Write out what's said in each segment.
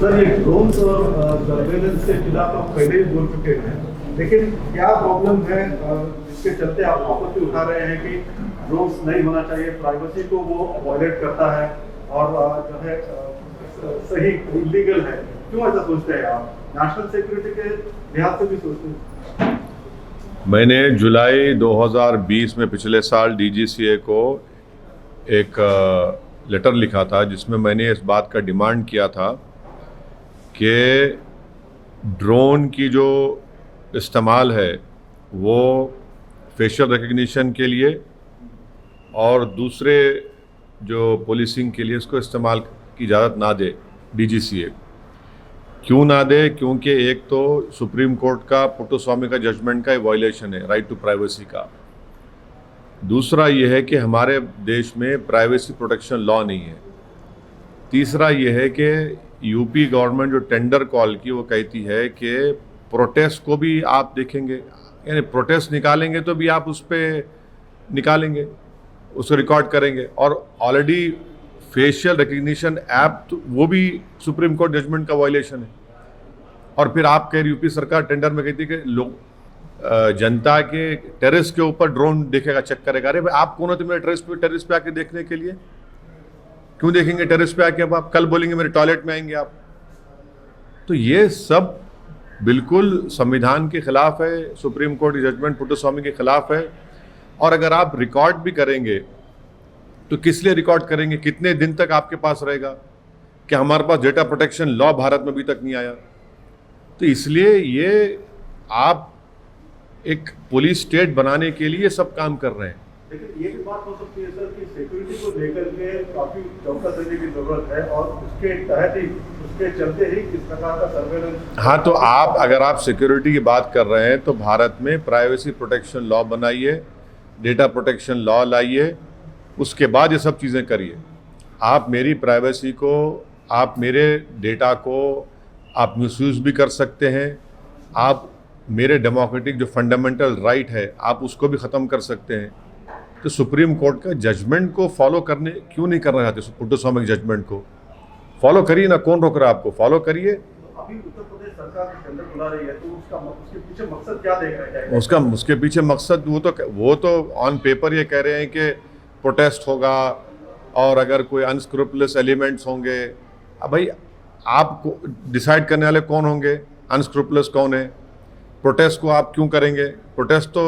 Sir, ये drone और surveillance के खिलाफ आप पहले ही बोल चुके हैं, लेकिन क्या प्रॉब्लम है जिसके चलते आप आपत्ति उठा रहे हैं कि ड्रोन्स नहीं होना चाहिए, प्राइवेसी को वो वायलेट करता है और जो है सही इलीगल है? क्यों ऐसा सोचते हैं आप? नेशनल सिक्योरिटी के लिहाज से भी सोचते हैं? मैंने जुलाई 2020 में पिछले साल डीजीसीए को एक लेटर लिखा था जिसमें मैंने इस बात का डिमांड किया था कि ड्रोन की जो इस्तेमाल है वो फेशियल रिकग्निशन के लिए और दूसरे जो पुलिसिंग के लिए इसको इस्तेमाल की इजाज़त ना दे डीजीसीए। क्यों ना दे? क्योंकि एक तो सुप्रीम कोर्ट का पुट्टुस्वामी का जजमेंट का वायलेशन है राइट टू प्राइवेसी का। दूसरा ये है कि हमारे देश में प्राइवेसी प्रोटेक्शन लॉ नहीं है। तीसरा ये है कि यूपी गवर्नमेंट जो टेंडर कॉल की वो कहती है कि प्रोटेस्ट को भी आप देखेंगे, यानी प्रोटेस्ट निकालेंगे तो भी आप उस पर निकालेंगे, उसको रिकॉर्ड करेंगे। और ऑलरेडी फेशियल रिकग्निशन ऐप तो वो भी सुप्रीम कोर्ट जजमेंट का वायलेशन है। और फिर आप कह रही यूपी सरकार टेंडर में कहती है कि लोग जनता के टेरेस के ऊपर ड्रोन देखेगा, चेक करेगा। अरे भाई, आप कौन होते मेरे टेरेस पे आके देखने के लिए? क्यों देखेंगे टेरेस पे आके? अब आप कल बोलेंगे मेरे टॉयलेट में आएंगे आप। तो ये सब बिल्कुल संविधान के खिलाफ है, सुप्रीम कोर्ट की जजमेंट पुट्टुस्वामी के खिलाफ है। और अगर आप रिकॉर्ड भी करेंगे तो किस लिए रिकॉर्ड करेंगे? कितने दिन तक आपके पास रहेगा? कि हमारे पास डेटा प्रोटेक्शन लॉ भारत में अभी तक नहीं आया। तो इसलिए ये आप एक पुलिस स्टेट बनाने के लिए सब काम कर रहे हैं। लेकिन ये भी बात हो सकती है सर कि सिक्योरिटी को लेकर के काफी चौकस रहने की जरूरत है और उसके तहत ही, उसके चलते ही इस प्रकार का सर्वेलेंस। हाँ, तो आप अगर आप सिक्योरिटी की बात कर रहे हैं तो भारत में प्राइवेसी प्रोटेक्शन लॉ बनाइए, डेटा प्रोटेक्शन लॉ लाइए, उसके बाद ये सब चीज़ें करिए। आप मेरी प्राइवेसी को, आप मेरे डेटा को आप मिसयूज़ भी कर सकते हैं। आप मेरे डेमोक्रेटिक जो फंडामेंटल राइट है आप उसको भी ख़त्म कर सकते हैं। तो सुप्रीम कोर्ट का जजमेंट को फॉलो करने क्यों नहीं करना चाहते? पुट्टुस्वामी के जजमेंट को फॉलो करिए ना, कौन रोक रहा है आपको? फॉलो करिए। अभी उत्तर प्रदेश सरकार टेंडर बुला रही है तो उसके पीछे मकसद क्या देख रहे हैं? उसके पीछे मकसद वो तो ऑन पेपर ये कह रहे हैं कि प्रोटेस्ट होगा और अगर कोई अनस्क्रूपुलस एलिमेंट्स होंगे। अब भाई, आपको डिसाइड करने वाले कौन होंगे? अनस्क्रूपुलस कौन है? प्रोटेस्ट को आप क्यों करेंगे? प्रोटेस्ट तो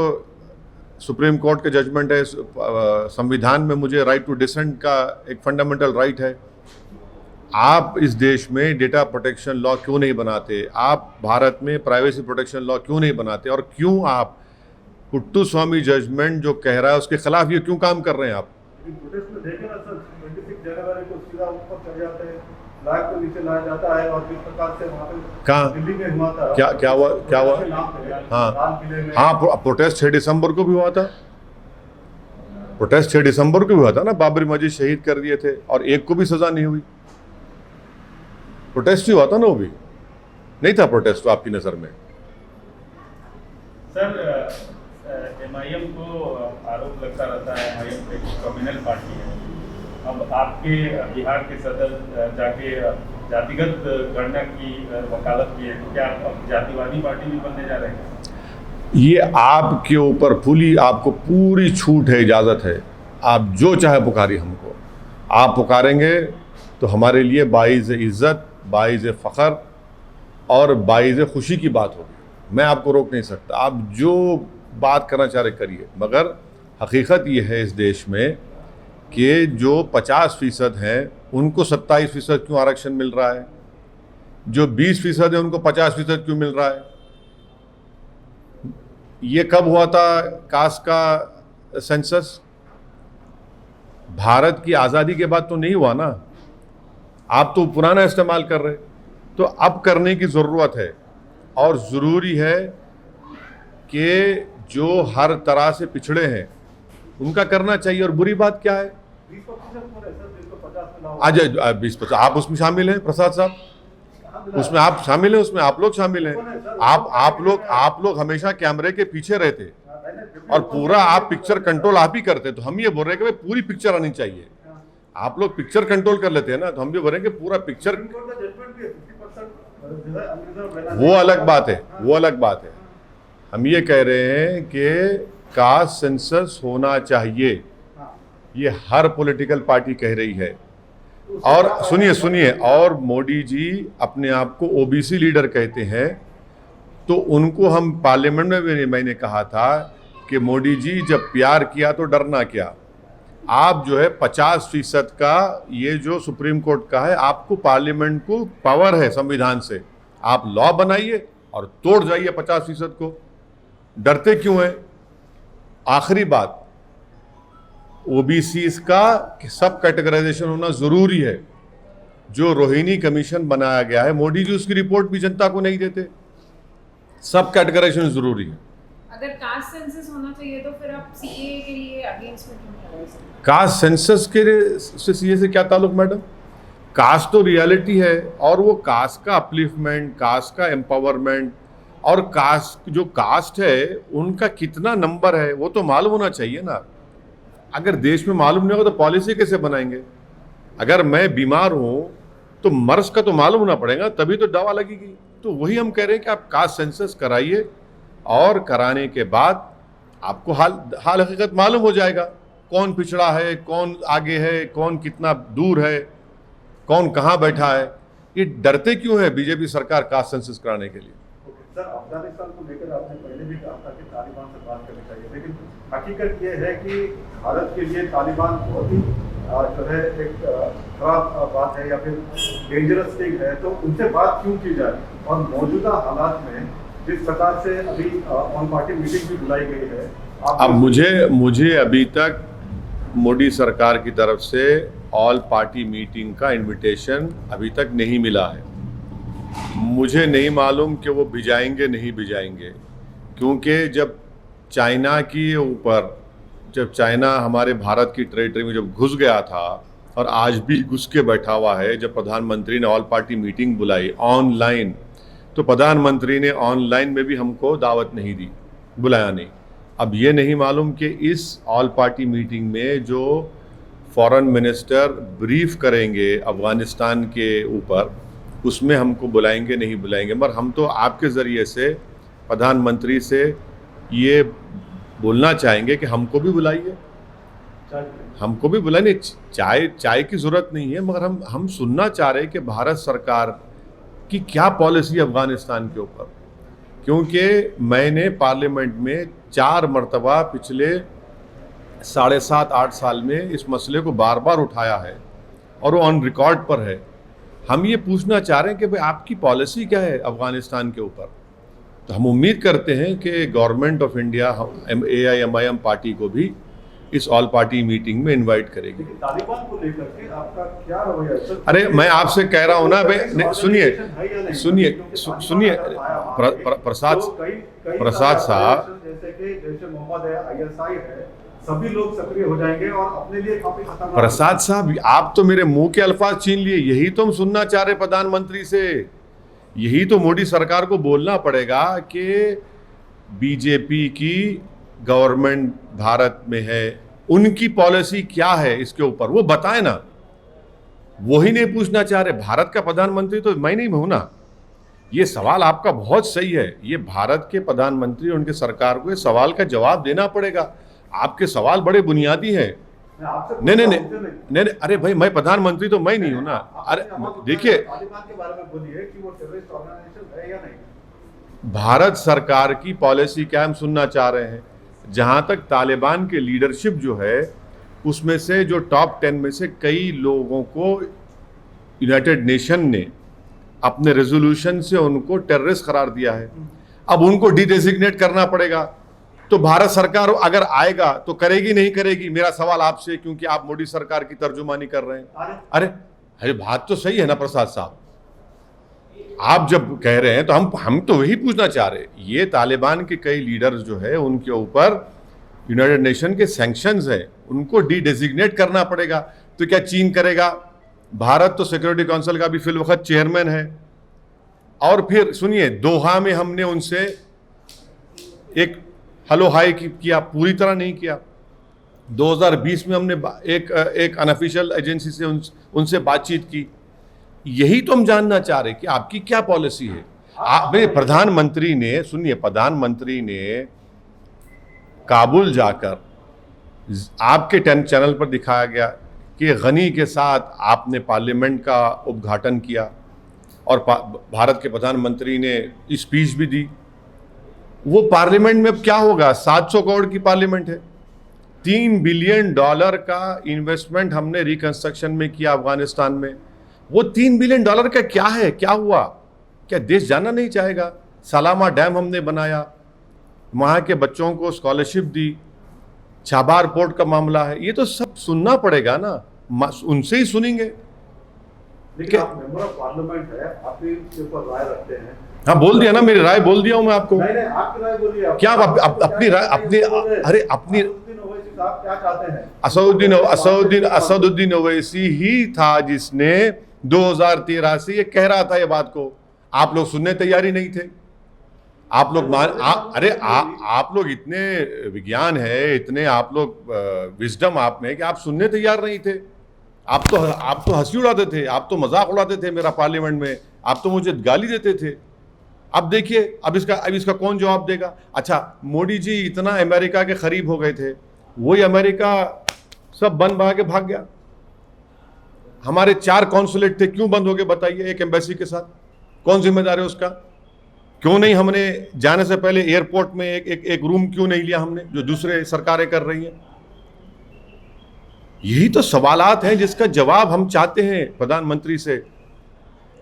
सुप्रीम कोर्ट के जजमेंट है, संविधान में मुझे राइट टू डिसेंट का एक फंडामेंटल राइट है। आप इस देश में डेटा प्रोटेक्शन लॉ क्यों नहीं बनाते? आप भारत में प्राइवेसी प्रोटेक्शन लॉ क्यों नहीं बनाते? और क्यों आप पुट्टुस्वामी जजमेंट जो कह रहा है उसके खिलाफ ये क्यों काम कर रहे हैं आप? प्रोटेस्ट में देखें ना सर, 26 जनवरी को सीधा ऊपर चढ़ जाते हैं, फ्लैग को नीचे लाया जाता है और जिस प्रकार से वहाँ पे कहाँ दिल्ली में हुआ था। क्या हुआ? हाँ, प्रोटेस्ट 6 दिसंबर को भी हुआ था। प्रोटेस्ट 6 दिसंबर को भी हुआ था ना, बाबरी मस्जिद शहीद कर दिए थे और एक को भी सजा नहीं हुई। प्रोटेस्ट ही हुआ था ना, वो भी नहीं था प्रोटेस्ट तो आपकी नज़र में? सर, एमआईएम को आरोप लगता रहता है एमआईएम एक कम्युनल पार्टी है। अब आपके बिहार के सदर जाके जातिगत गणना की वकालत की है, तो क्या आप जातिवादी पार्टी भी बनने जा रहे हैं? ये आपके ऊपर आपको पूरी छूट है, इजाज़त है। आप जो चाहे पुकारिए हमको। आप पुकारेंगे तो हमारे लिए बाइज़ इज़्ज़त, बाइज़ फ़ख्र और बाइज़ खुशी की बात होगी। मैं आपको रोक नहीं सकता, आप जो बात करना चाह रहे करिए। मगर हकीकत ये है इस देश में कि जो 50% हैं उनको 27% क्यों आरक्षण मिल रहा है? जो 20% है उनको 50% क्यों मिल रहा है? ये कब हुआ था कास्ट का सेंसस? भारत की आज़ादी के बाद तो नहीं हुआ ना। आप तो पुराना इस्तेमाल कर रहे, तो अब करने की ज़रूरत है। और ज़रूरी है कि जो हर तरह से पिछड़े हैं उनका करना चाहिए। और बुरी बात क्या है? 20% आप उसमें शामिल हैं, प्रसाद साहब, उसमें आप शामिल हैं, उसमें आप लोग शामिल हैं। आप लोग हमेशा कैमरे के पीछे रहते और पूरा आप पिक्चर कंट्रोल आप ही करते। तो हम ये बोल रहे हैं कि भाई पूरी पिक्चर आनी चाहिए। आप लोग पिक्चर कंट्रोल कर लेते हैं ना, तो हम भी बोलेंगे पूरा पिक्चर। सुप्रीम कोर्ट का जजमेंट भी है 50% जो है unreserved रहना वो चाहिए। अलग बात है, हाँ। वो अलग बात है। हम ये कह रहे हैं कि कास्ट सेंसस होना चाहिए, हाँ। ये हर पॉलिटिकल पार्टी कह रही है। तो उससे और क्या फायदा सुनिए होगा? सुनिए, और मोदी जी अपने आप को ओबीसी लीडर कहते हैं, तो उनको हम पार्लियामेंट में भी मैंने कहा था कि मोदी जी जब प्यार किया तो डरना क्या। आप जो है 50% का ये जो सुप्रीम कोर्ट का है, आपको पार्लियामेंट को पावर है संविधान से, आप लॉ बनाइए और तोड़ जाइए 50% को, डरते क्यों हैं। आखिरी बात, ओबीसी का सब कैटेगराइजेशन होना जरूरी है। जो रोहिणी कमीशन बनाया गया है, मोदी जी उसकी रिपोर्ट भी जनता को नहीं देते। सब कैटेगराइजेशन जरूरी है। अगर कास्ट सेंसस होना चाहिए तो फिर आप सीए के लिए अगेंस्ट में क्यों खड़े हैं? कास्ट सेंसस के से सीए से क्या ताल्लुक मैडम। कास्ट तो रियलिटी है, और वो कास्ट का अपलिफ्टमेंट, कास्ट का एम्पावरमेंट, और कास्ट जो कास्ट है उनका कितना नंबर है वो तो मालूम होना चाहिए ना। अगर देश में मालूम नहीं होगा तो पॉलिसी कैसे बनाएंगे। अगर मैं बीमार हूँ तो मर्ज का तो मालूम होना पड़ेगा, तभी तो दवा लगेगी। तो वही हम कह रहे हैं कि आप कास्ट सेंसस कराइए, और कराने के बाद आपको हाल हकीकत मालूम हो जाएगा, कौन पिछड़ा है, कौन आगे है, कौन कितना दूर है, कौन कहाँ बैठा है। ये डरते क्यों है बीजेपी सरकार कास्ट सेंसस कराने के लिए। ओके, सर अफगानिस्तान को लेकर आपने पहले भी कहा था कि तालिबान से बात करनी चाहिए, लेकिन हकीकत ये है कि भारत के लिए तालिबान बहुत ही जो है एक खराब बात है या फिर डेंजरस थिंग है, तो उनसे बात क्यों की जाए। और मौजूदा हालात में जिस प्रकार से अभी ऑन पार्टी मीटिंग भी बुलाई गई है, अब मुझे अभी तक मोदी सरकार की तरफ से ऑल पार्टी मीटिंग का इनविटेशन अभी तक नहीं मिला है। मुझे नहीं मालूम कि वो भिजाएंगे नहीं भिजाएंगे, क्योंकि जब चाइना के ऊपर, जब चाइना हमारे भारत की टेरिटरी में जब घुस गया था, और आज भी घुस के बैठा हुआ है, जब प्रधानमंत्री ने ऑल पार्टी मीटिंग बुलाई ऑनलाइन, तो प्रधानमंत्री ने ऑनलाइन में भी हमको दावत नहीं दी, बुलाया नहीं। अब ये नहीं मालूम कि इस ऑल पार्टी मीटिंग में जो फॉरेन मिनिस्टर ब्रीफ करेंगे अफ़गानिस्तान के ऊपर, उसमें हमको बुलाएंगे नहीं बुलाएंगे। मगर हम तो आपके ज़रिए से प्रधानमंत्री से ये बोलना चाहेंगे कि हमको भी बुलाइए, हमको भी बुलाइए। चाय की ज़रूरत नहीं है, मगर हम सुनना चाह रहे हैं कि भारत सरकार की क्या पॉलिसी है अफ़गानिस्तान के ऊपर। क्योंकि मैंने पार्लियामेंट में 4 मरतबा पिछले 7.5-8 साल में इस मसले को बार बार उठाया है, और वो ऑन रिकॉर्ड पर है। हम ये पूछना चाह रहे हैं कि भाई आपकी पॉलिसी क्या है अफ़गानिस्तान के ऊपर। तो हम उम्मीद करते हैं कि government of India AIMIM party को भी इस ऑल पार्टी मीटिंग में इनवाइट करेगी। तालिबान को लेकर के आपका क्या रवैया है सर? अरे मैं आपसे कह रहा हूँ ना भाई, सुनिए प्रसाद साहब, जैसे कि जैसे मोहम्मद है, ISI है, सभी लोग सक्रिय हो जाएंगे और अपने लिए काफी खतरनाक। प्रसाद साहब, आप तो मेरे मुंह के अल्फाज छीन लिए। यही तो हम सुनना चाह रहे प्रधानमंत्री से, यही तो मोदी सरकार को बोलना पड़ेगा कि बीजेपी की गवर्नमेंट भारत में है, उनकी पॉलिसी क्या है इसके ऊपर, वो बताए ना। वही नहीं पूछना चाह रहे। भारत का प्रधानमंत्री तो मैं नहीं हूं ना। ये सवाल आपका बहुत सही है, ये भारत के प्रधानमंत्री, उनके सरकार को ये सवाल का जवाब देना पड़ेगा। आपके सवाल बड़े बुनियादी हैं। नहीं, अरे भाई मैं प्रधानमंत्री तो मैं नहीं हूं ना। अरे देखिए, तालिबान के बारे में बोलिए कि वो टेररिस्ट ऑर्गेनाइजेशन है या नहीं। भारत सरकार की पॉलिसी क्या हम सुनना चाह रहे हैं। जहां तक तालिबान के लीडरशिप जो है, उसमें से जो टॉप 10 में से कई लोगों को यूनाइटेड नेशन ने अपने रेजोल्यूशन से उनको टेररिस्ट करार दिया है। अब उनको डिडेजिग्नेट करना पड़ेगा। तो भारत सरकार अगर आएगा तो करेगी नहीं करेगी, मेरा सवाल आपसे, क्योंकि आप मोदी सरकार की तर्जुमानी कर रहे हैं। अरे बात तो सही है ना प्रसाद साहब, आप जब कह रहे हैं तो हम तो वही पूछना चाह रहे हैं। ये तालिबान के कई लीडर्स जो है उनके ऊपर यूनाइटेड नेशन के सैंक्शंस है, उनको डिडेजिग्नेट करना पड़ेगा। तो क्या चीन करेगा? भारत तो सिक्योरिटी काउंसिल का भी फिल वक्त चेयरमैन है। और फिर सुनिए, दोहा में हमने उनसे एक हेलो हाय किया, पूरी तरह नहीं किया। 2020 में हमने एक अनऑफिशियल एजेंसी से उनसे बातचीत की। यही तो हम जानना चाह रहे कि आपकी क्या पॉलिसी है। प्रधानमंत्री ने, सुनिए, प्रधानमंत्री ने काबुल जाकर आपके चैनल पर दिखाया गया कि गनी के साथ आपने पार्लियामेंट का उद्घाटन किया और भारत के प्रधानमंत्री ने स्पीच भी दी। वो पार्लियामेंट में अब क्या होगा? 700 करोड़ की पार्लियामेंट है। $3 बिलियन का इन्वेस्टमेंट हमने रिकंस्ट्रक्शन में किया अफगानिस्तान में। वो $3 बिलियन का क्या है? क्या हुआ? क्या देश जानना नहीं चाहेगा? सलामा डैम हमने बनाया, वहाँ के बच्चों को स्कॉलरशिप दी, छाबार पोर्ट का मामला है। ये तो सब सुनना पड़ेगा ना, उनसे ही सुनेंगे। लेकिन आप मेंबर ऑफ पार्लियामेंट है, आप भी इसके ऊपर राय रखते हैं। हाँ, बोल दिया ना, मेरी राय बोल दिया हूँ मैं आपको। नहीं, आपकी राय बोलिए। क्या अपनी राय, अपनी आप क्या चाहते हैं? असदुद्दीन ओवैसी ही था जिसने 2013 से ये कह रहा था ये बात को। आप लोग सुनने तैयार ही नहीं थे। आप लोग आप लोग इतने विज्ञान है, इतने आप लोग विजडम आप में कि आप सुनने तैयार नहीं थे। आप तो हंसी उड़ाते थे, आप तो मजाक उड़ाते थे मेरा पार्लियामेंट में, आप तो मुझे गाली देते थे। अब देखिए, अब इसका कौन जवाब देगा? अच्छा, मोदी जी इतना अमेरिका के करीब हो गए थे, वही अमेरिका सब बंद बना के भाग गया। हमारे 4 कॉन्सुलेट थे, क्यों बंद हो गए बताइए? एक एम्बेसी के साथ कौन जिम्मेदार है उसका? क्यों नहीं हमने जाने से पहले एयरपोर्ट में एक रूम क्यों नहीं लिया हमने, जो दूसरे सरकारें कर रही हैं? यही तो सवालात हैं जिसका जवाब हम चाहते हैं प्रधानमंत्री से।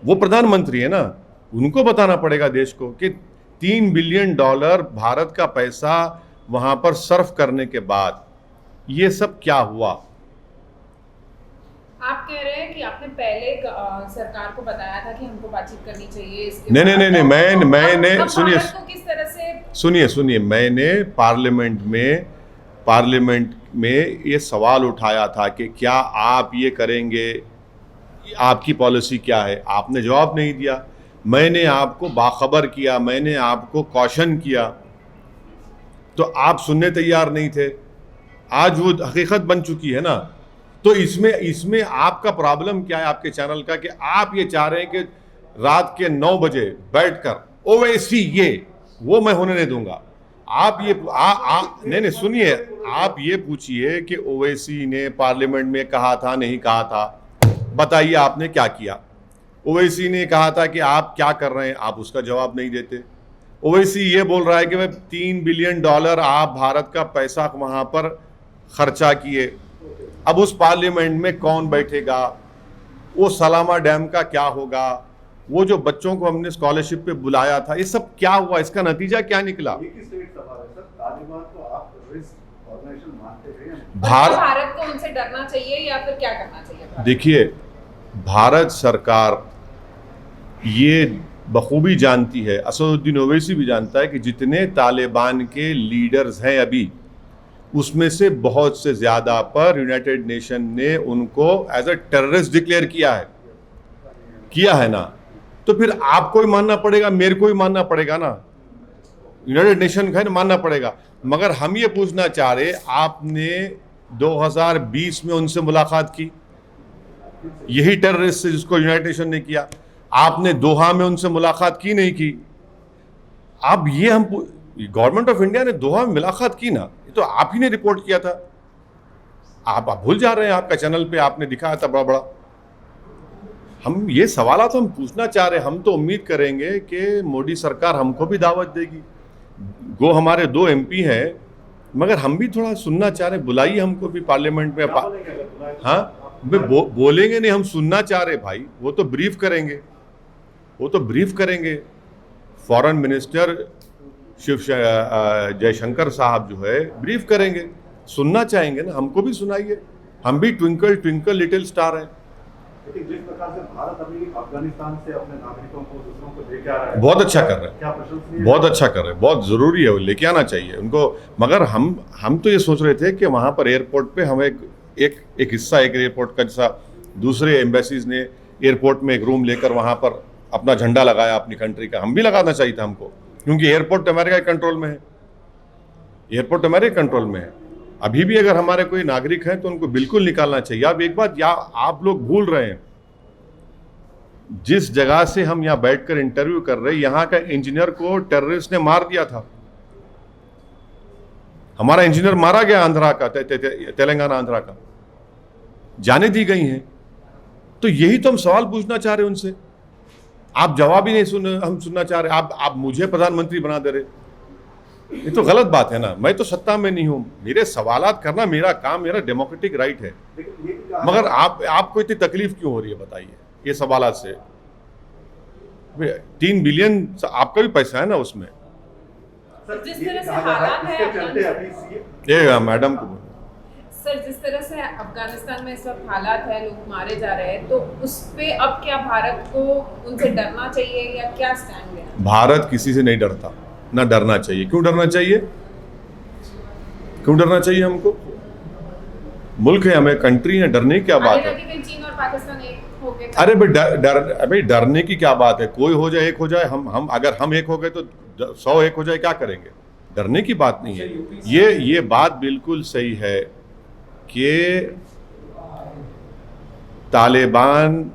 वो प्रधानमंत्री है ना, उनको बताना पड़ेगा देश को कि $3 बिलियन भारत का पैसा वहां पर सर्व करने के बाद ये सब क्या हुआ। आप कह रहे हैं कि आपने पहले सरकार को बताया था कि हमको बातचीत करनी चाहिए इसके नहीं, मैंने सुनिए, भारत को किस तरह से सुनिए, मैंने पार्लियामेंट में ये सवाल उठाया था कि क्या आप ये करेंगे, आपकी पॉलिसी क्या है? आपने जवाब नहीं दिया। मैंने आपको बाखबर किया, मैंने आपको कॉशन किया, तो आप सुनने तैयार नहीं थे। आज वो हकीकत बन चुकी है ना। तो इसमें आपका प्रॉब्लम क्या है आपके चैनल का, कि आप ये चाह रहे हैं कि रात के 9 बजे बैठकर ओवैसी ये वो मैं होने नहीं दूंगा। आप ये नहीं, सुनिए, आप ये पूछिए कि ओवैसी ने पार्लियामेंट में कहा था, नहीं कहा था? बताइए आपने क्या किया? ओवैसी ने कहा था कि आप क्या कर रहे हैं, आप उसका जवाब नहीं देते। ओवैसी ये बोल रहा है कि भाई $3 बिलियन आप भारत का पैसा वहां पर खर्चा किए। अब उस पार्लियामेंट में कौन बैठेगा? वो सलामा डैम का क्या होगा? वो जो बच्चों को हमने स्कॉलरशिप पे बुलाया था, ये सब क्या हुआ? इसका नतीजा क्या निकला? भारत को उनसे डरना चाहिए या फिर क्या करना चाहिए? देखिए, भारत सरकार ये बखूबी जानती है, असदुद्दीन ओवैसी भी जानता है कि जितने तालिबान के लीडर्स हैं अभी, उसमें से बहुत से ज़्यादा पर यूनाइटेड नेशन ने उनको एज अ टेररिस्ट डिक्लेयर किया है ना। तो फिर आपको ही मानना पड़ेगा, मेरे को ही मानना पड़ेगा ना, यूनाइटेड नेशन का मानना पड़ेगा। मगर हम ये पूछना चाह रहे, आपने 2020 में उनसे मुलाकात की, यही टेररिस्ट से जिसको यूनाइटेड नेशन ने किया। आपने दोहा में उनसे मुलाकात की, नहीं की? अब ये हम गवर्नमेंट ऑफ इंडिया ने दोहा में मुलाकात की ना, ये तो आप ही ने रिपोर्ट किया था। आप भूल जा रहे हैं, आपका चैनल पे आपने दिखाया था बड़ा बड़ा। हम ये सवाल तो हम पूछना चाह रहे हैं। हम तो उम्मीद करेंगे कि मोदी सरकार हमको भी दावत देगी। गो हमारे 2 MP हैं, मगर हम भी थोड़ा सुनना चाह रहे हैं। बुलाइए हमको भी पार्लियामेंट में। हाँ, बोलेंगे नहीं, हम सुनना चाह रहे भाई। वो तो ब्रीफ करेंगे। फॉरेन मिनिस्टर जयशंकर साहब जो है ब्रीफ करेंगे, सुनना चाहेंगे ना, हमको भी सुनाइए। हम भी ट्विंकल ट्विंकल लिटिल स्टार हैं। लेकिन जिस प्रकार से भारत अभी अफगानिस्तान से अपने नागरिकों को, दूसरों को लेके आ रहा है, बहुत अच्छा कर रहे हैं, क्या प्रशंसनीय, बहुत अच्छा कर रहे हैं, बहुत ज़रूरी है, वो लेके आना चाहिए उनको। मगर हम तो ये सोच रहे थे कि वहाँ पर एयरपोर्ट पे हम एक हिस्सा, एक एयरपोर्ट का, जैसा दूसरे एम्बेसीज ने एयरपोर्ट में एक रूम लेकर वहाँ पर अपना झंडा लगाया अपनी कंट्री का, हम भी लगाना चाहिए था हमको, क्योंकि एयरपोर्ट अमेरिका के कंट्रोल में है। अभी भी अगर हमारे कोई नागरिक हैं तो उनको बिल्कुल निकालना चाहिए। अब एक बात आप लोग भूल रहे हैं, जिस जगह से हम यहाँ बैठकर इंटरव्यू कर रहे हैं, यहाँ का इंजीनियर को टेररिस्ट ने मार दिया था। हमारा इंजीनियर मारा गया आंध्रा का, तेलंगाना आंध्रा का, जाने दी गई हैं। तो यही तो हम सवाल पूछना चाह रहे हैं उनसे, आप जवाब ही नहीं हम सुनना चाह रहे। आप मुझे प्रधानमंत्री बना दे रहे, ये तो गलत बात है ना। मैं तो सत्ता में नहीं हूं, मेरे सवालात करना मेरा काम, मेरा डेमोक्रेटिक राइट है। मगर आपको इतनी तकलीफ क्यों हो रही है बताइए ये सवालात से? 3 बिलियन आपका भी पैसा है ना उसमें। जिस तरह से हालात है ये मैडम को सर, जिस तरह से अफगानिस्तान में इस वक्त हालात है, लोग मारे जा रहे हैं, तो उस पे अब क्या भारत को उनसे डरना चाहिए या क्या स्टैंड लेना? भारत किसी से नहीं डरता, ना डरना चाहिए। क्यों डरना चाहिए? क्यों डरना चाहिए हमको? मुल्क है, हमें कंट्री है, डरने की क्या बात है? चीन और पाकिस्तान एक हो गए। अरे भाई डरने की क्या बात है? कोई हो जाए, एक हो जाए, हम अगर हम एक हो गए तो 100 एक हो जाए, क्या करेंगे? डरने की बात नहीं है। ये बात बिल्कुल सही है कि तालिबान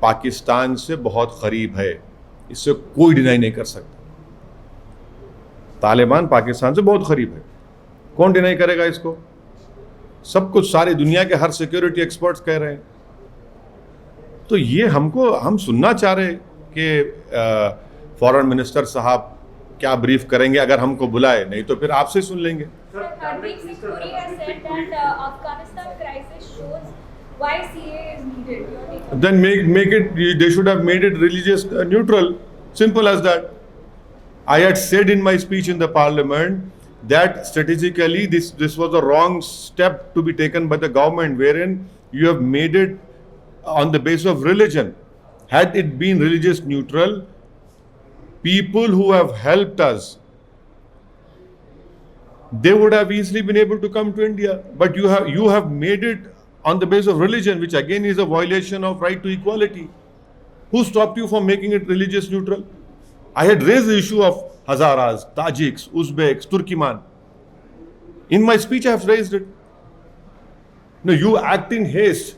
पाकिस्तान से बहुत करीब है, इससे कोई डिनाई नहीं कर सकता। तालिबान पाकिस्तान से बहुत करीब है, कौन डिनाई करेगा इसको? सब कुछ सारी दुनिया के हर सिक्योरिटी एक्सपर्ट्स कह रहे हैं। तो ये हम सुनना चाह रहे कि फॉरेन मिनिस्टर साहब क्या ब्रीफ करेंगे अगर हमको बुलाए, नहीं तो फिर आपसे सुन लेंगे। Hardeep Singh Puri has said that Afghanistan crisis shows why CAA is needed. Then make it. They should have made it religious neutral. Simple as that. I had said in my speech in the parliament that strategically this was a wrong step to be taken by the government, wherein you have made it on the basis of religion. Had it been religious neutral, people who have helped us, they would have easily been able to come to India. But you have made it on the basis of religion, which again is a violation of right to equality. Who stopped you from making it religious neutral? I had raised the issue of Hazaras, Tajiks, Uzbeks, Turkmen. In my speech, I have raised it. No, you act in haste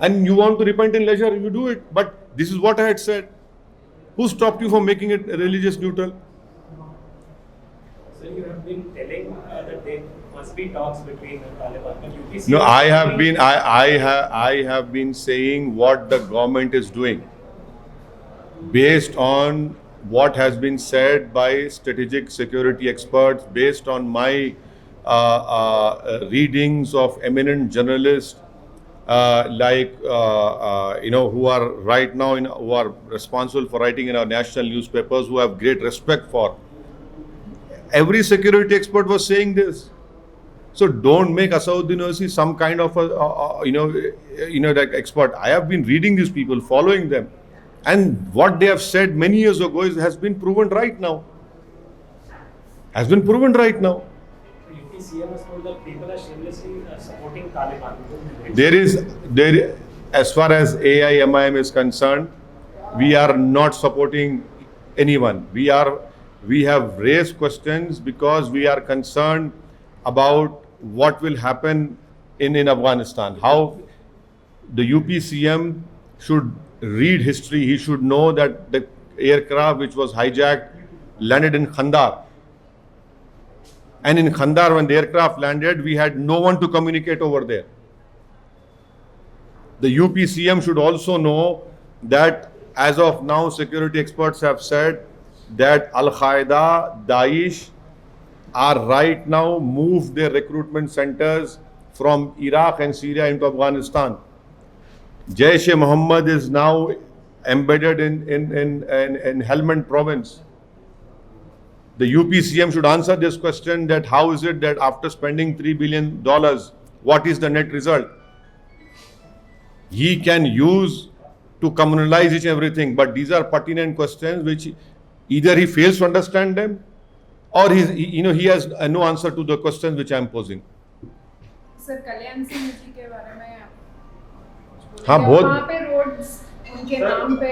and you want to repent in leisure, you do it. But this is what I had said. Who stopped you from making it religious neutral? So you have been telling that there must be talks between the Taliban and UPC. No, I have been saying what the government is doing based on what has been said by strategic security experts, based on my readings of eminent journalists who are right now who are responsible for writing in our national newspapers, who have great respect for. Every security expert was saying this. So don't make Asauddin Owaisi some kind of that expert. I have been reading these people, following them, and what they have said many years ago has been proven right now. Has been proven right now. UPCM has told that people are shamelessly supporting Taliban. As far as AIMIM is concerned, we are not supporting anyone. We have raised questions because we are concerned about what will happen in Afghanistan. How the UPCM should read history. He should know that the aircraft which was hijacked landed in Khandar. And in Khandar, when the aircraft landed, we had no one to communicate over there. The UPCM should also know that as of now, security experts have said that Al-Qaeda, Daesh are right now moved their recruitment centers from Iraq and Syria into Afghanistan. Jaish-e-Mohammed is now embedded in Helmand province. The UPCM should answer this question, that how is it that after spending $3 billion, what is the net result? He can use to communalize each and everything, but these are pertinent questions which either he fails to understand them or he has no answer to the questions which I am posing. Sir Kalyan Singh ji के बारे में हाँ बहुत वहाँ पे roads उनके नाम पे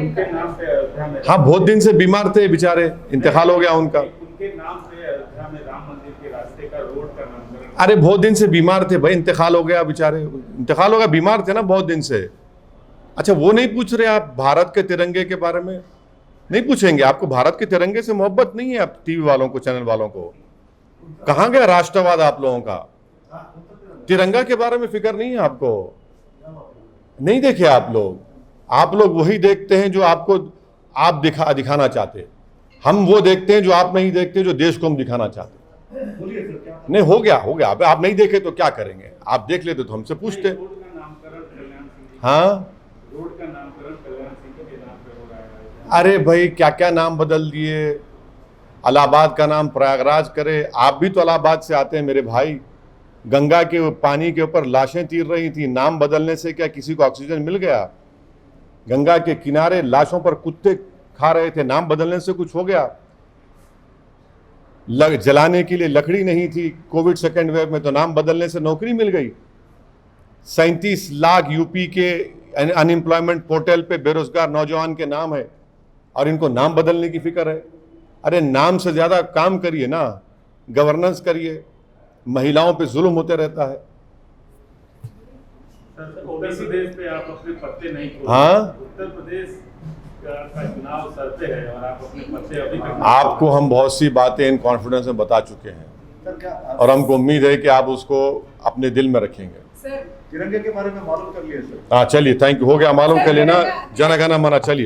उनके नाम पे अयोध्या में हाँ बहुत दिन से बीमार थे बेचारे, इंतकाल हो गया उनका। उनके नाम पे अयोध्या में राम मंदिर के रास्ते का रोड का नामकरण अरे बहुत दिन से बीमार थे भाई, इंतकाल हो गया बेचारे, इंतकाल हो गया, बीमार थे ना बहुत दिन से। अच्छा वो नहीं पूछ रहे आप भारत के तिरंगे के बारे में? नहीं पूछेंगे? आपको भारत के तिरंगे से मोहब्बत नहीं है? आप टीवी वालों को, चैनल वालों को, कहाँ गया राष्ट्रवाद आप लोगों का? तिरंगा के बारे में फिक्र नहीं है आपको? नहीं देखे आप लोग वही देखते हैं जो आपको आप दिखाना चाहते। हम वो देखते हैं जो आप नहीं देखते, जो देश को हम दिखाना चाहते। बोलिए सर, क्या नहीं हो गया। अब आप नहीं देखे तो क्या करेंगे? आप देख लेते तो हमसे पूछते। रोड का नामकरण कल्याण सिंह, हाँ, रोड का नामकरण कल्याण सिंह के नाम पे हो रहा है। अरे भाई क्या क्या नाम बदल दिए। इलाहाबाद का नाम प्रयागराज करे। आप भी तो इलाहाबाद से आते हैं मेरे भाई। गंगा के पानी के ऊपर लाशें तीर रही थी, नाम बदलने से क्या किसी को ऑक्सीजन मिल गया? गंगा के किनारे लाशों पर कुत्ते खा रहे थे, नाम बदलने से कुछ हो गया? जलाने के लिए लकड़ी नहीं थी कोविड सेकेंड वेव में, तो नाम बदलने से नौकरी मिल गई। 37 लाख यूपी के अनएम्प्लॉयमेंट पोर्टल पे बेरोजगार नौजवान के नाम है और इनको नाम बदलने की फिक्र है। अरे नाम से ज्यादा काम करिए ना, गवर्नेंस करिए। महिलाओं पे जुल्म होते रहता है। सर, उत्तर प्रदेश पे आप अपने पत्ते नहीं खोल। हाँ? उत्तर प्रदेश का चुनाव सर पे है और आप अपने पत्ते अभी तक आपको हम बहुत सी बातें इन कॉन्फिडेंस में बता चुके हैं सर, क्या और हमको उम्मीद है कि आप उसको अपने दिल में रखेंगे। सर तिरंगे के बारे में मालूम कर लिए सर? हाँ चलिए, थैंक यू, हो गया मालूम कर लेना। जन गण मन, चलिए।